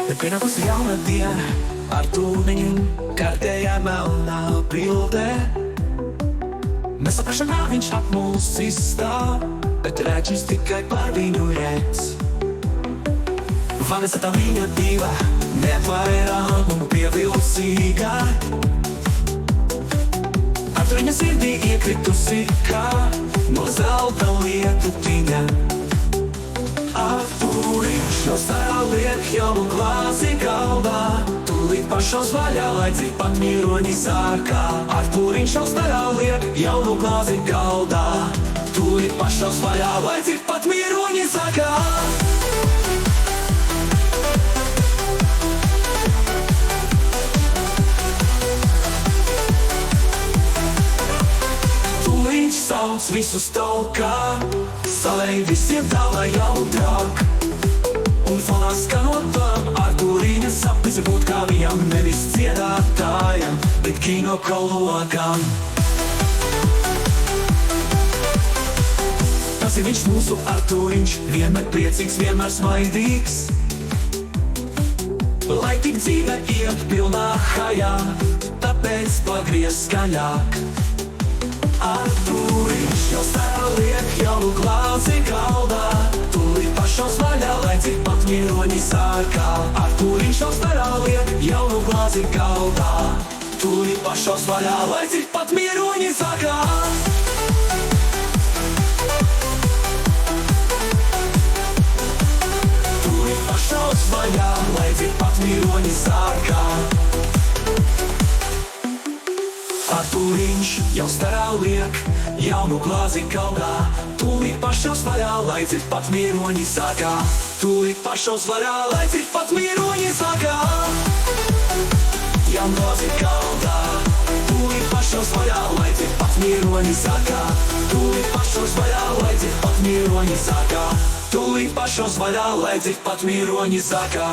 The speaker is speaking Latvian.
Ir pienākusi jauna diena, ar tūniņu kārtējā melnā bildē. Nesaprašanā viņš ap mūs izstāv, bet rēķins tikai par viņu redz. Vanesa tā viņa diva, nevairāk un pievilcīgā. Ar viņa sirdī iekritusi kā no zelta lietutiņa. Artūriņš no starā liek jaunu glāzi galdā. Tūlīt pašos vaļā, lai cik pat miroņi sākā. Artūriņš no starā liek jaunu glāzi galdā. Tūlīt pašos vaļā, lai cik pat miroņi sākā. Tūlīt sauc visus talkā, salei visiem dāvā jaudrāk. Un fonā skanotam Artūriņa sapnis ir būt kā viņam, nevis dziedātājam, bet kino kologam. Tas ir viņš mūsu Artūriņš, vienmēr priecīgs, vienmēr smaidīgs. Lai tik dzīve iet pilnā hajā, tāpēc pagriez skaļāk. Artūriņš jau starā liek jaunu glāzi galdā. Tūlīt pašos vaļā, lai cik pat miroņi sākā. Artūriņš jau starā liek jaunu glāzi galdā. Tūlīt pašos vaļā, lai cik pat miroņi sākā. Tūlīt pašos vaļā, lai cik pat miroņi sākā. Artūriņš jau starā liek jaunu glāzi galdā. Tūlīt pašos vaļā, lai cik pat miroņi sākā. Tūlīt pašos vaļā, lai cik pat miroņi sākā. Jaunu glāzi galdā. Tūlīt pašos vaļā, lai cik pat miroņi sākā. Tūlīt pašos vaļā, lai cik pat miroņi sākā. Tūlīt pašos vaļā, lai cik pat miroņi sākā.